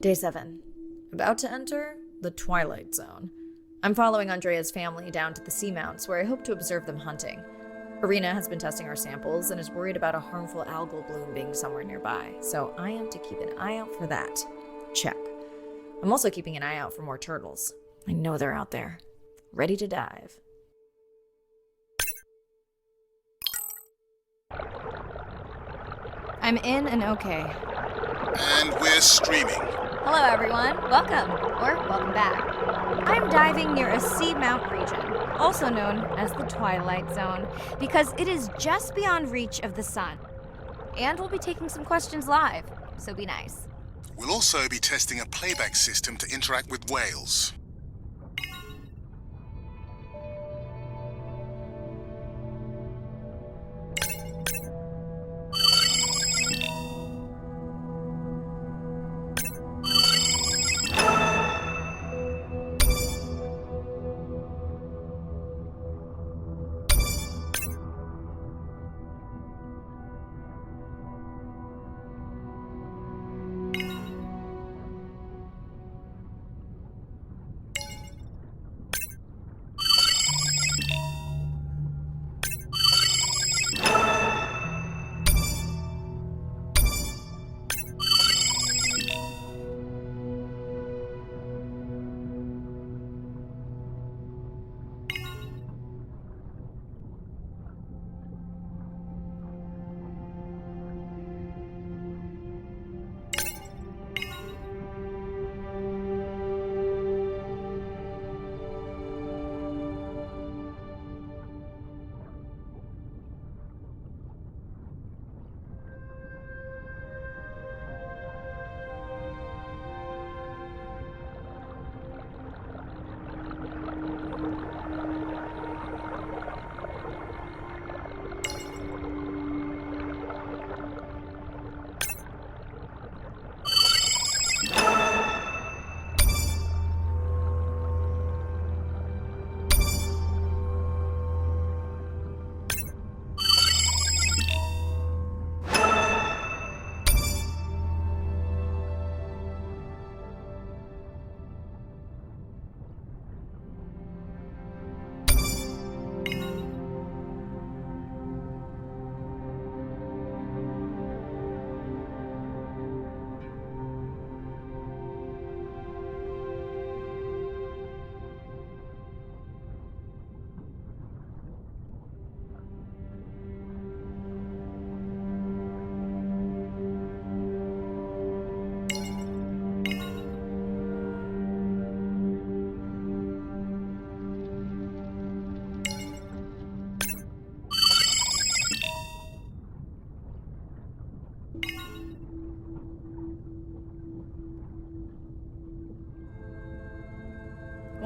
Day 7. About to enter the Twilight Zone. I'm following Andrea's family down to the seamounts where I hope to observe them hunting. Irina has been testing our samples and is worried about a harmful algal bloom being somewhere nearby, so I am to keep an eye out for that. Check. I'm also keeping an eye out for more turtles. I know they're out there, ready to dive. I'm in and okay. And we're streaming. Hello everyone, welcome, or welcome back. I'm diving near a seamount region, also known as the Twilight Zone, because it is just beyond reach of the sun. And we'll be taking some questions live, so be nice. We'll also be testing a playback system to interact with whales.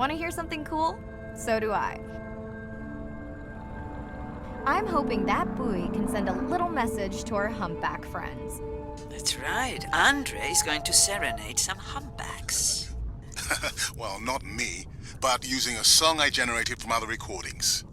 Want to hear something cool? So do I. I'm hoping that buoy can send a little message to our humpback friends. That's right. Andre is going to serenade some humpbacks. Well, not me, but using a song I generated from other recordings.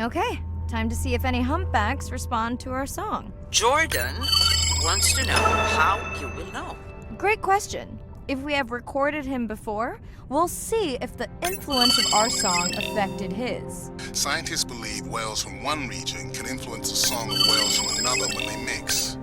Okay, time to see if any humpbacks respond to our song. Jordan wants to know how you will know. Great question. If we have recorded him before, we'll see if the influence of our song affected his. Scientists believe whales from one region can influence the song of whales from another when they mix.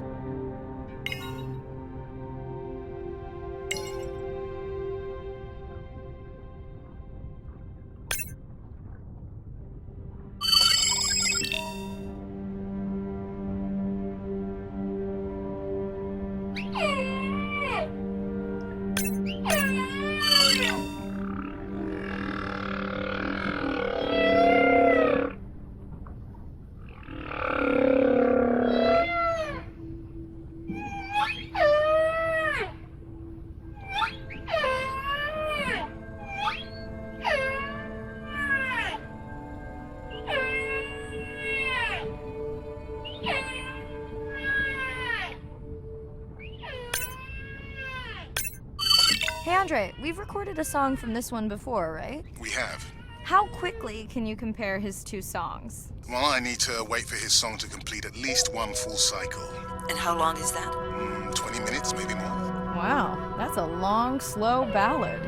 Hey Andre, we've recorded a song from this one before, right? We have. How quickly can you compare his two songs? Well, I need to wait for his song to complete at least one full cycle. And how long is that? 20 minutes, maybe more. Wow, that's a long, slow ballad.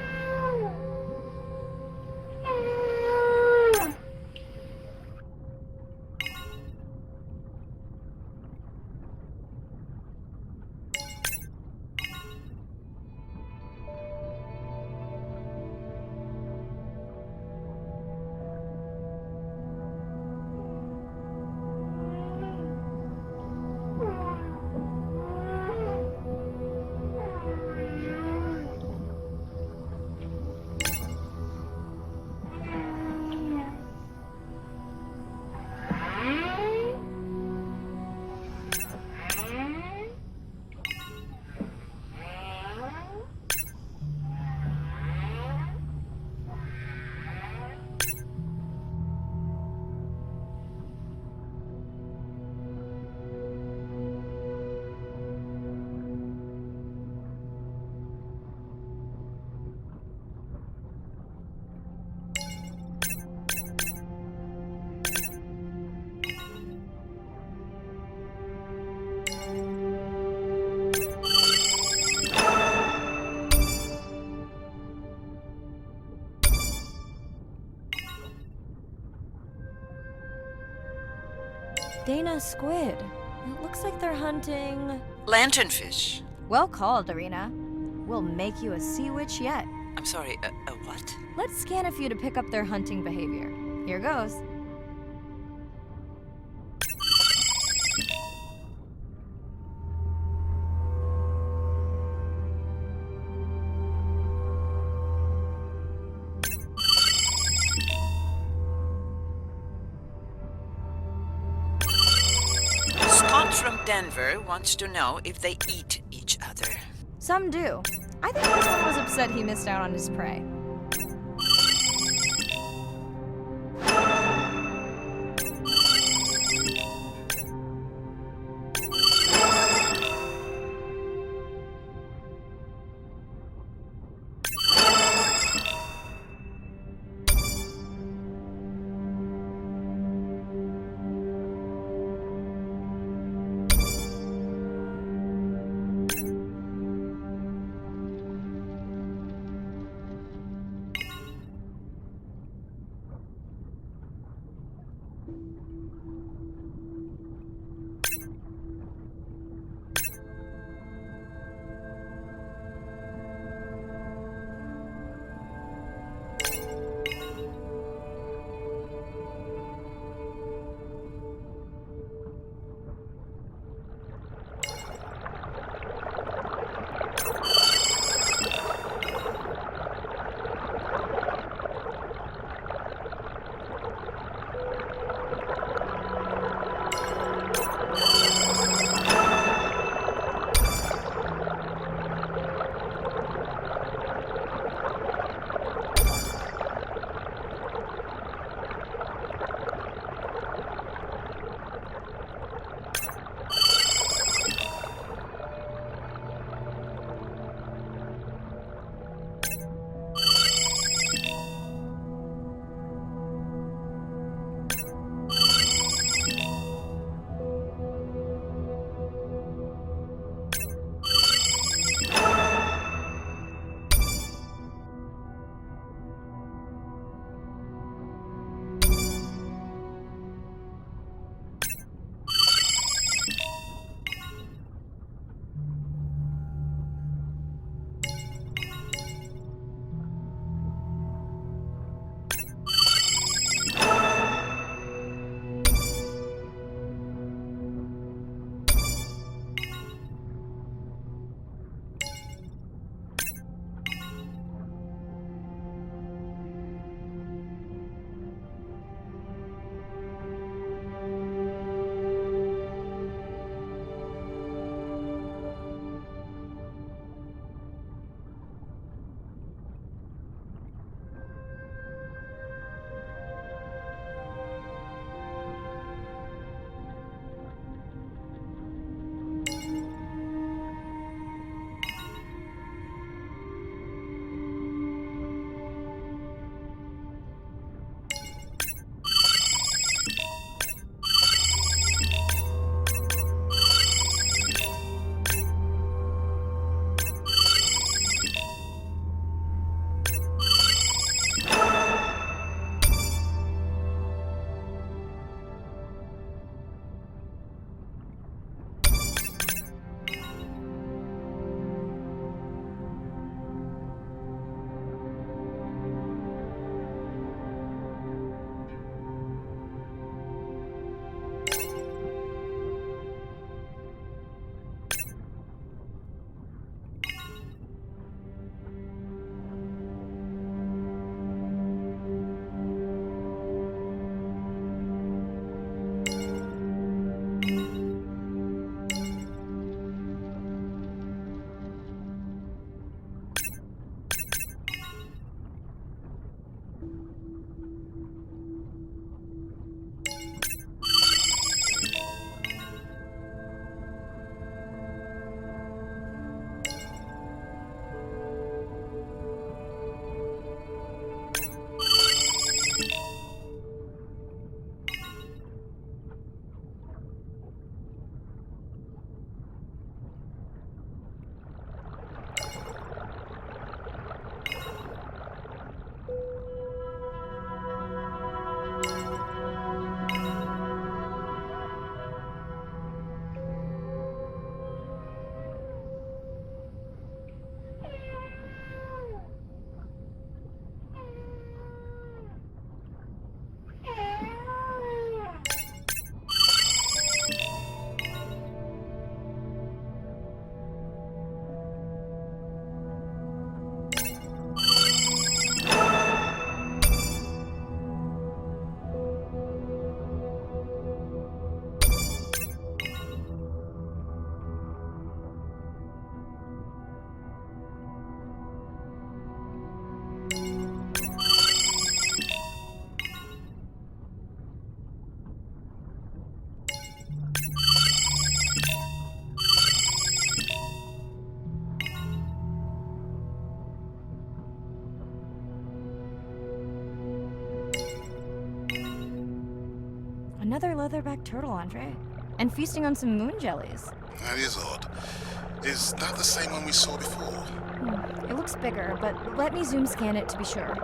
Dana squid. It looks like they're hunting. Lanternfish. Well called, Arena. We'll make you a sea witch yet. I'm sorry, a what? Let's scan a few to pick up their hunting behavior. Here goes. Scott from Denver wants to know if they eat each other. Some do. I think this one was upset he missed out on his prey. another leatherback turtle, Andre. And feasting on some moon jellies. That is odd. Is that the same one we saw before? It looks bigger, but let me zoom scan it to be sure.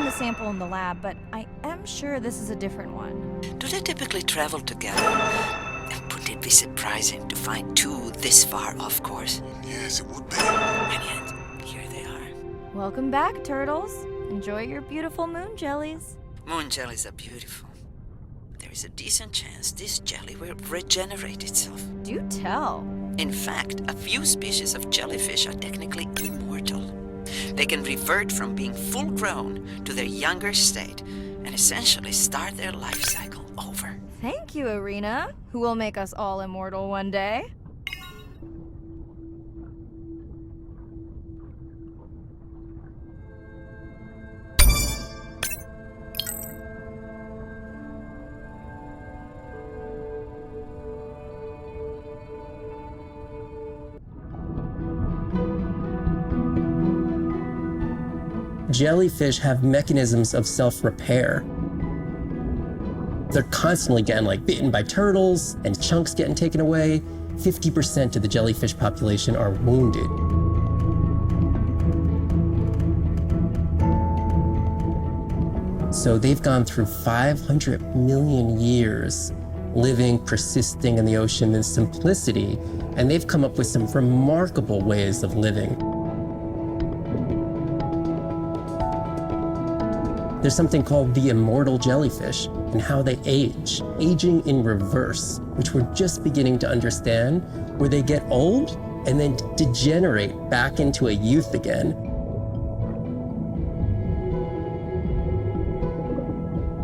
The sample in the lab, but I am sure this is a different one. Do they typically travel together? And would it be surprising to find two this far off course? Yes, it would be. And yet, here they are. Welcome back, turtles. Enjoy your beautiful moon jellies. Moon jellies are beautiful. There is a decent chance this jelly will regenerate itself. Do tell. In fact, a few species of jellyfish are technically immortal. They can revert from being full-grown to their younger state and essentially start their life cycle over. Thank you, Arena, who will make us all immortal one day. Jellyfish have mechanisms of self-repair. They're constantly getting bitten by turtles and chunks getting taken away. 50% of the jellyfish population are wounded. So they've gone through 500 million years living, persisting in the ocean in simplicity, and they've come up with some remarkable ways of living. There's something called the immortal jellyfish and how they age, aging in reverse, which we're just beginning to understand, where they get old and then degenerate back into a youth again.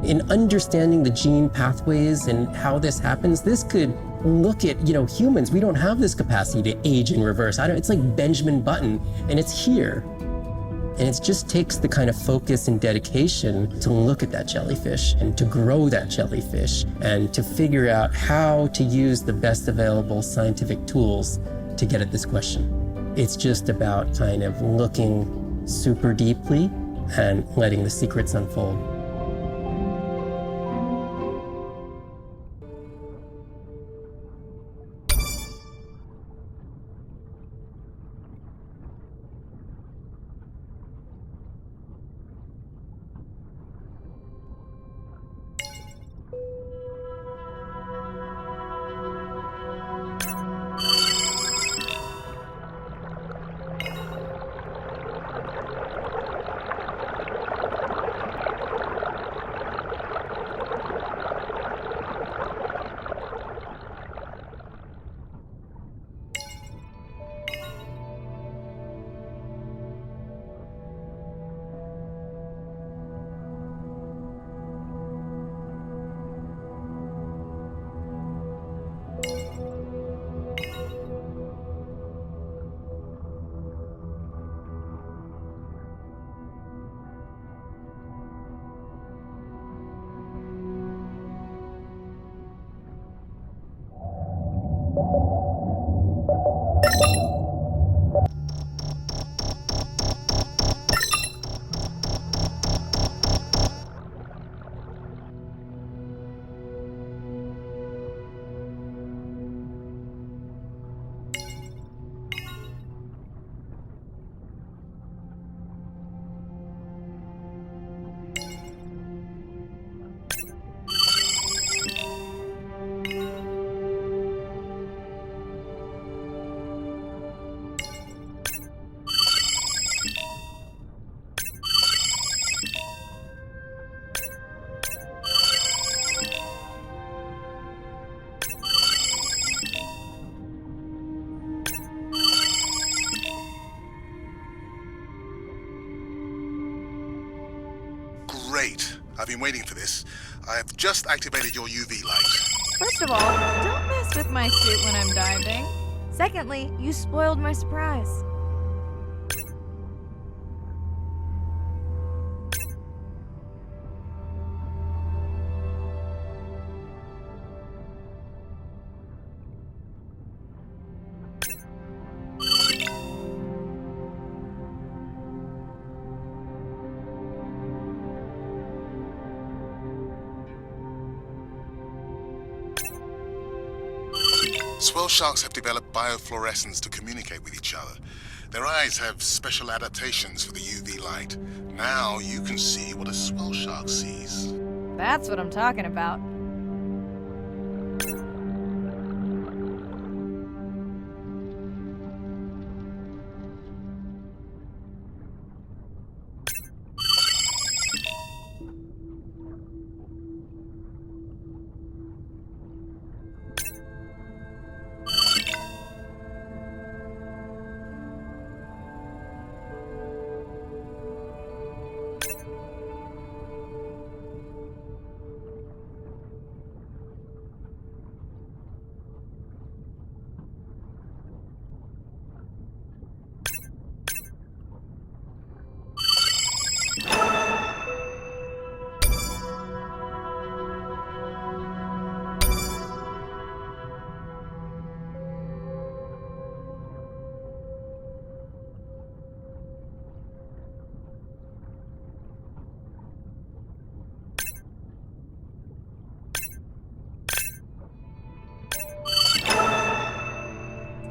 In understanding the gene pathways and how this happens, this could look at, humans. We don't have this capacity to age in reverse. It's like Benjamin Button, and it's here. And it just takes the kind of focus and dedication to look at that jellyfish and to grow that jellyfish and to figure out how to use the best available scientific tools to get at this question. It's just about kind of looking super deeply and letting the secrets unfold. been waiting for this. I have just activated your UV light. First of all, don't mess with my suit when I'm diving. Secondly, you spoiled my surprise. Swell sharks have developed biofluorescence to communicate with each other. Their eyes have special adaptations for the UV light. Now you can see what a swell shark sees. That's what I'm talking about.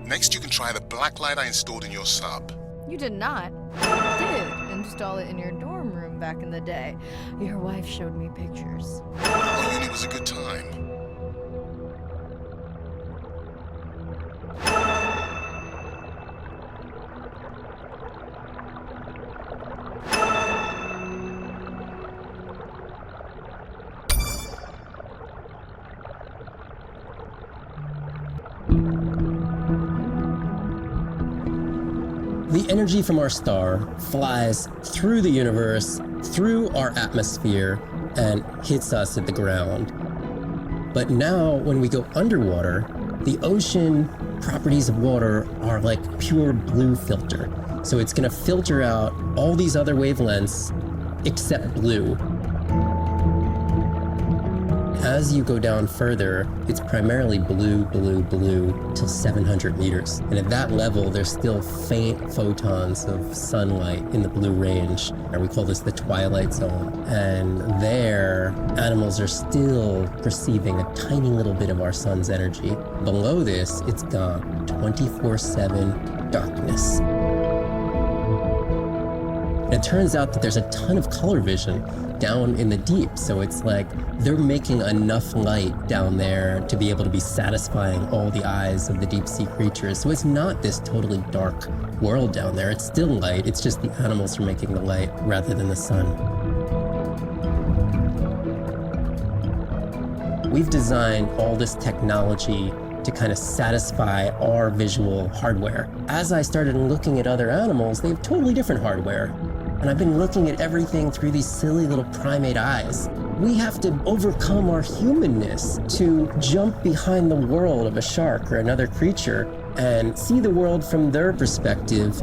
Next, you can try the black light I installed in your sub. You did not. You did install it in your dorm room back in the day. Your wife showed me pictures. Oh, uni was a good time. The energy from our star flies through the universe, through our atmosphere, and hits us at the ground. But now, when we go underwater, the ocean properties of water are like pure blue filter. So it's gonna filter out all these other wavelengths except blue. As you go down further, it's primarily blue, blue, blue till 700 meters. And at that level, there's still faint photons of sunlight in the blue range, and we call this the twilight zone. And there, animals are still perceiving a tiny little bit of our sun's energy. Below this, it's gone, 24/7 darkness. And it turns out that there's a ton of color vision down in the deep. So it's like they're making enough light down there to be able to be satisfying all the eyes of the deep sea creatures. So it's not this totally dark world down there. It's still light. It's just the animals are making the light rather than the sun. We've designed all this technology to kind of satisfy our visual hardware. As I started looking at other animals, they have totally different hardware. And I've been looking at everything through these silly little primate eyes. We have to overcome our humanness to jump behind the world of a shark or another creature and see the world from their perspective.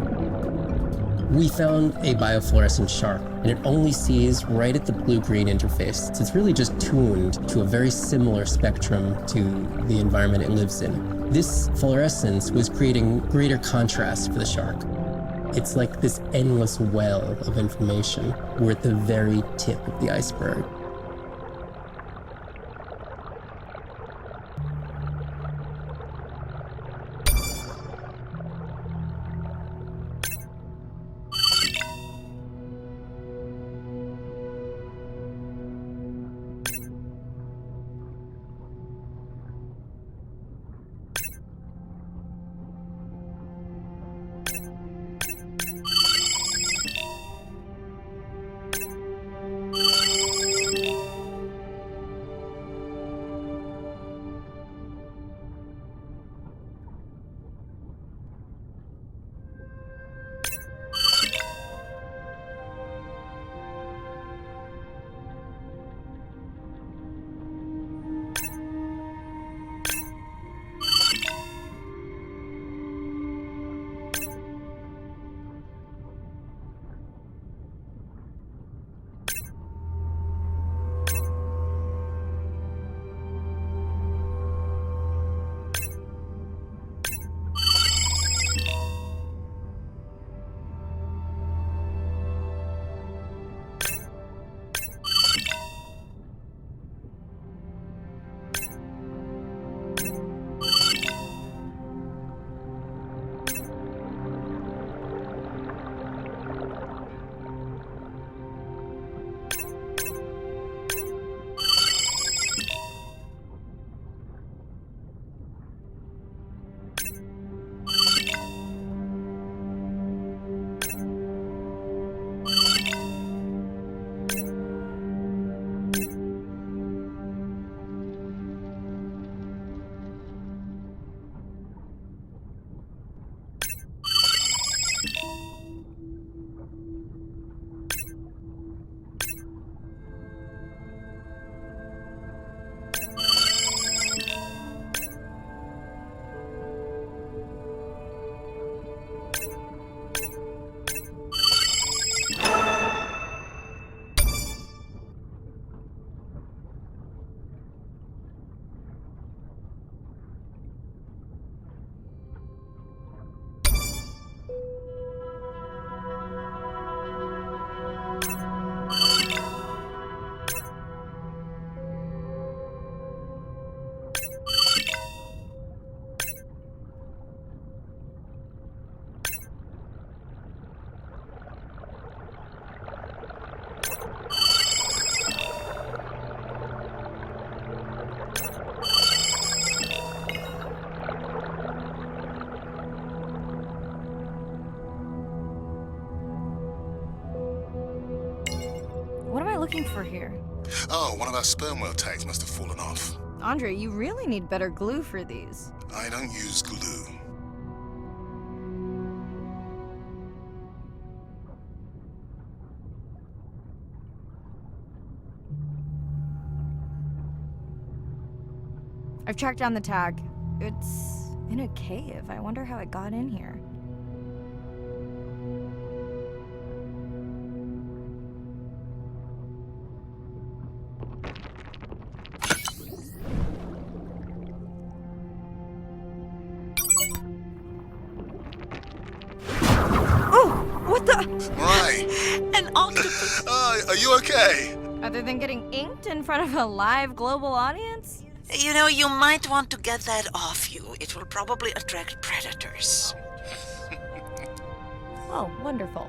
We found a biofluorescent shark, and it only sees right at the blue-green interface. So it's really just tuned to a very similar spectrum to the environment it lives in. This fluorescence was creating greater contrast for the shark. It's like this endless well of information. We're at the very tip of the iceberg. looking for here? Oh, one of our sperm whale tags must have fallen off. Andre, you really need better glue for these. I don't use glue. I've tracked down the tag. It's in a cave. I wonder how it got in here. Oh, what the? Right. An octopus. Are you okay? Other than getting inked in front of a live global audience? You know, you might want to get that off you. It will probably attract predators. Oh, wonderful.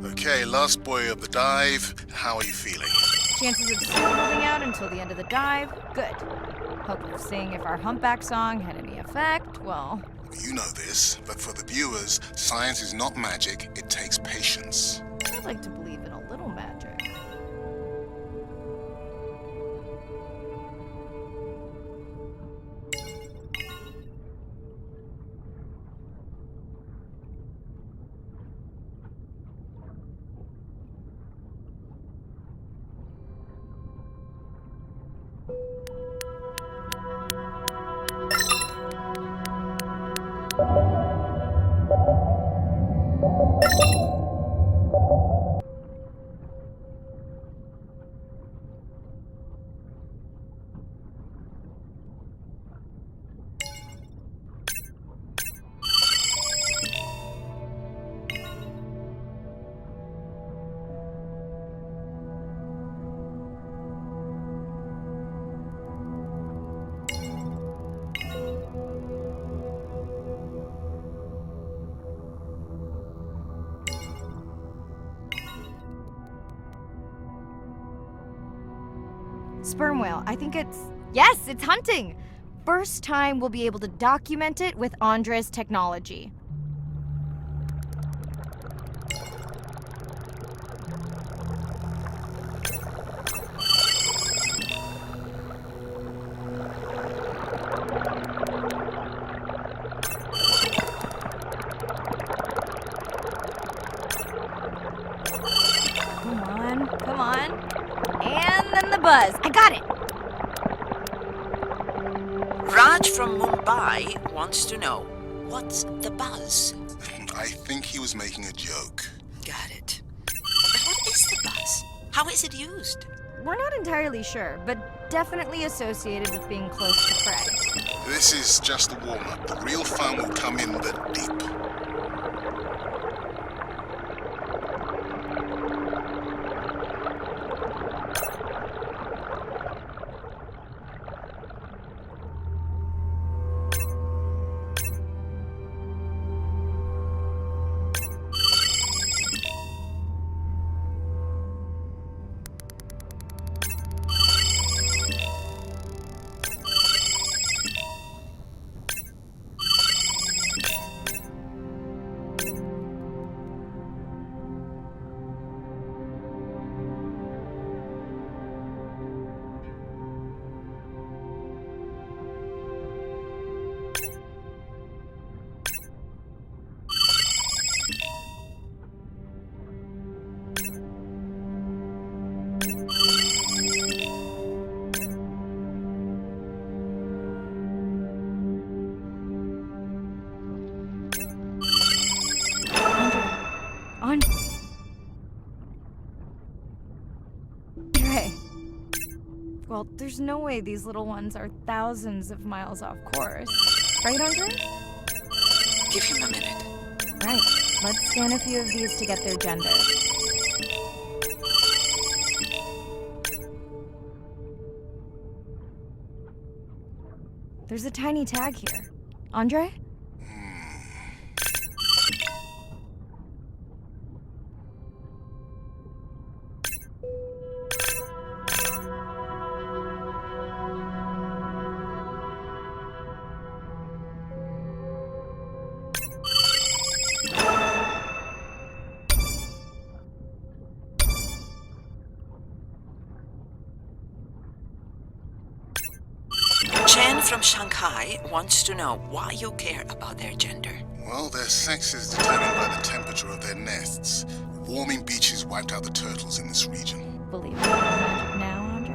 Okay, last boy of the dive. How are you feeling? Chances of still holding out until the end of the dive? Good. Hope of seeing if our humpback song had any effect, well... You know this, but for the viewers, science is not magic, it takes patience. I like to believe in a little magic. Sperm whale. I think it's... Yes, it's hunting! First time we'll be able to document it with Andre's technology. Come on. And then the buzz. I got it! Raj from Mumbai wants to know, what's the buzz? I think he was making a joke. Got it. But what is the buzz? How is it used? We're not entirely sure, but definitely associated with being close to prey. This is just a warm-up. The real fun will come in the deep. Well, there's no way these little ones are thousands of miles off course. Right, Andre? Give him a minute. Right. Let's scan a few of these to get their gender. There's a tiny tag here. Andre? Chen from Shanghai wants to know why you care about their gender. Well, their sex is determined by the temperature of their nests. Warming beaches wiped out the turtles in this region. Believe it now, Andre?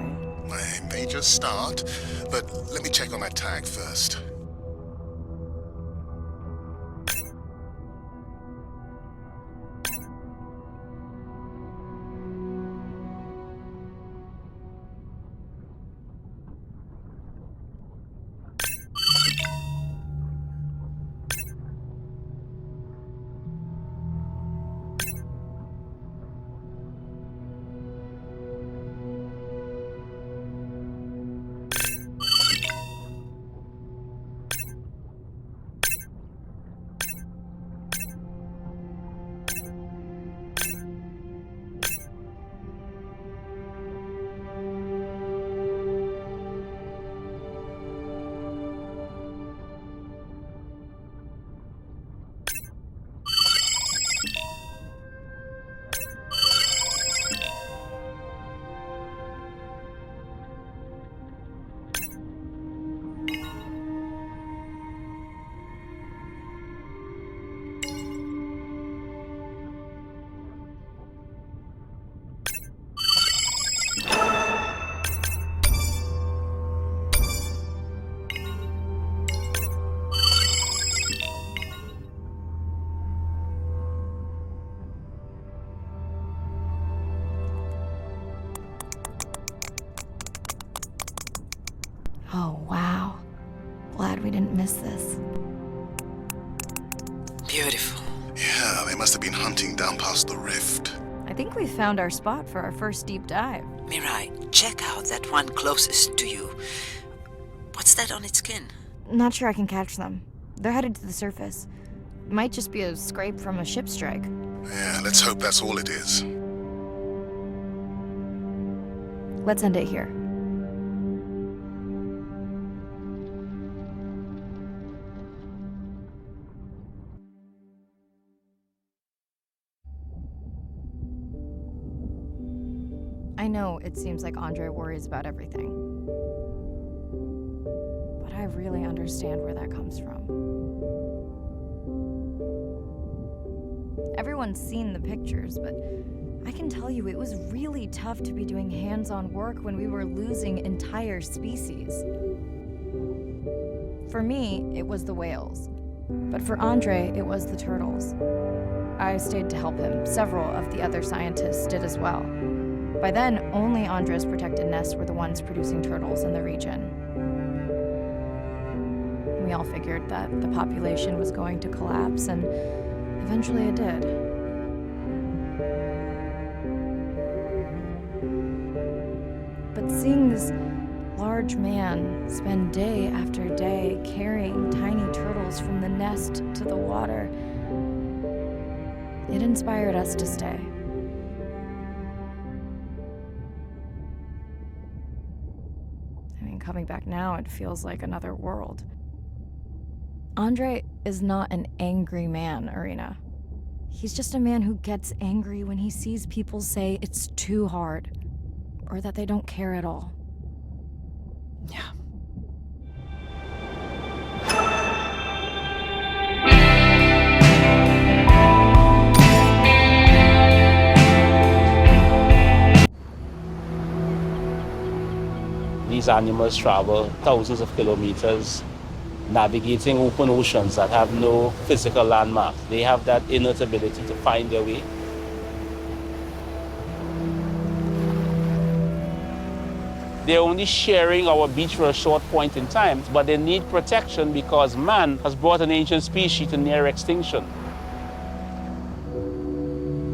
I may just start, but let me check on that tag first. Oh, wow. Glad we didn't miss this. Beautiful. Yeah, they must have been hunting down past the rift. I think we found our spot for our first deep dive. Mirai, check out that one closest to you. What's that on its skin? Not sure I can catch them. They're headed to the surface. Might just be a scrape from a ship strike. Yeah, let's hope that's all it is. Let's end it here. I know it seems like Andre worries about everything. But I really understand where that comes from. Everyone's seen the pictures, but I can tell you it was really tough to be doing hands-on work when we were losing entire species. For me, it was the whales. But for Andre, it was the turtles. I stayed to help him. Several of the other scientists did as well. By then, only Andre's protected nests were the ones producing turtles in the region. We all figured that the population was going to collapse, and eventually it did. But seeing this large man spend day after day carrying tiny turtles from the nest to the water, it inspired us to stay. Coming back now, it feels like another world. Andre is not an angry man, Irina. He's just a man who gets angry when he sees people say it's too hard, or that they don't care at all. Yeah. These animals travel thousands of kilometers, navigating open oceans that have no physical landmarks. They have that innate ability to find their way. They're only sharing our beach for a short point in time, but they need protection because man has brought an ancient species to near extinction.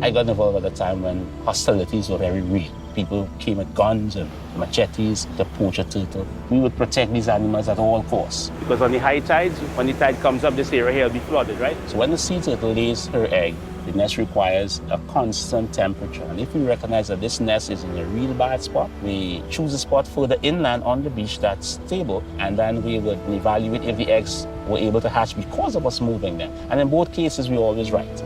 I got involved at a time when hostilities were very real. People came with guns and machetes to poach a turtle. We would protect these animals at all costs. Because on the high tides, when the tide comes up, this area here will be flooded, right? So when the sea turtle lays her egg, the nest requires a constant temperature. And if we recognize that this nest is in a real bad spot, we choose a spot further inland on the beach that's stable, and then we would evaluate if the eggs were able to hatch because of us moving them. And in both cases, we're always right.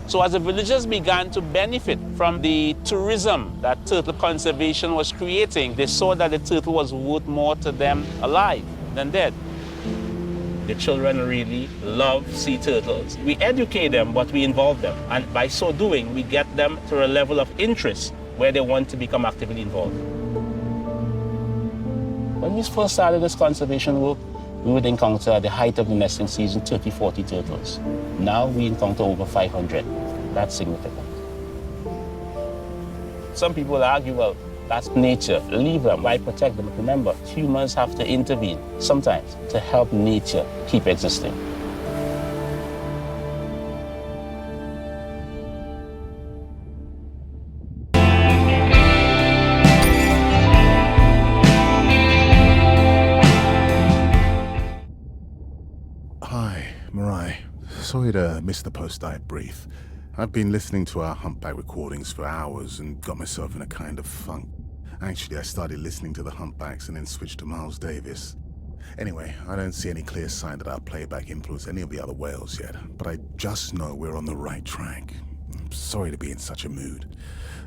So as the villagers began to benefit from the tourism that turtle conservation was creating, they saw that the turtle was worth more to them alive than dead. The children really love sea turtles. We educate them, but we involve them. And by so doing, we get them to a level of interest where they want to become actively involved. When we first started this conservation work, we would encounter at the height of the nesting season 30, 40 turtles. Now we encounter over 500. That's significant. Some people argue, well, that's nature. Leave them. Why protect them? But remember, humans have to intervene sometimes to help nature keep existing. Hi, Mariah. Sorry to miss the post-dive brief. I've been listening to our humpback recordings for hours and got myself in a kind of funk. Actually, I started listening to the humpbacks and then switched to Miles Davis. Anyway, I don't see any clear sign that our playback influenced any of the other whales yet, but I just know we're on the right track. I'm sorry to be in such a mood.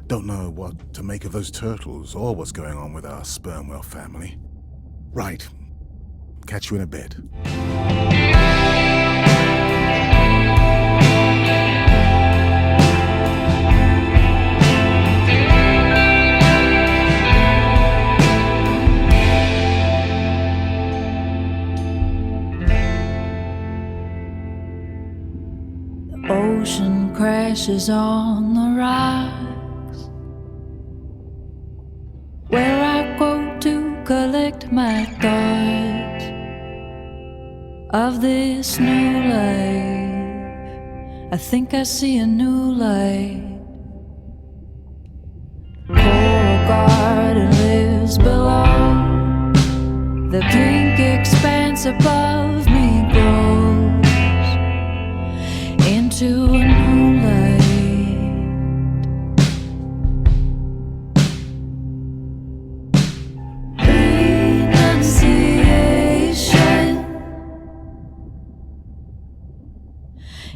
Don't know what to make of those turtles or what's going on with our sperm whale family. Right. Catch you in a bit. Ocean crashes on the rocks, where I go to collect my thoughts of this new life. I think I see a new light. Coral garden lives below, the pink expanse above me grows into a new light. Renunciation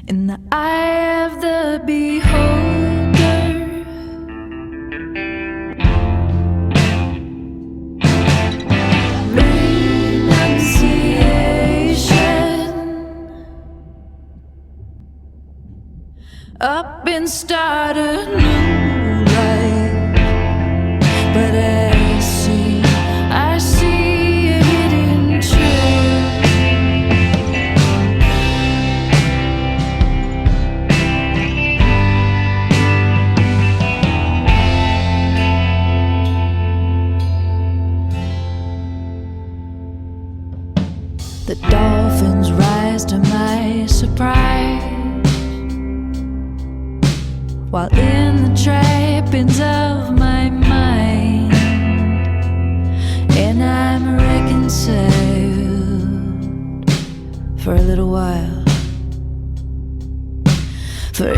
in the eye of the beholder. Renunciation. Up and start a new life. But I see a hidden trail. The dolphins rise to my surprise, while in the trappings of my mind, and I'm reconciled for a little while. For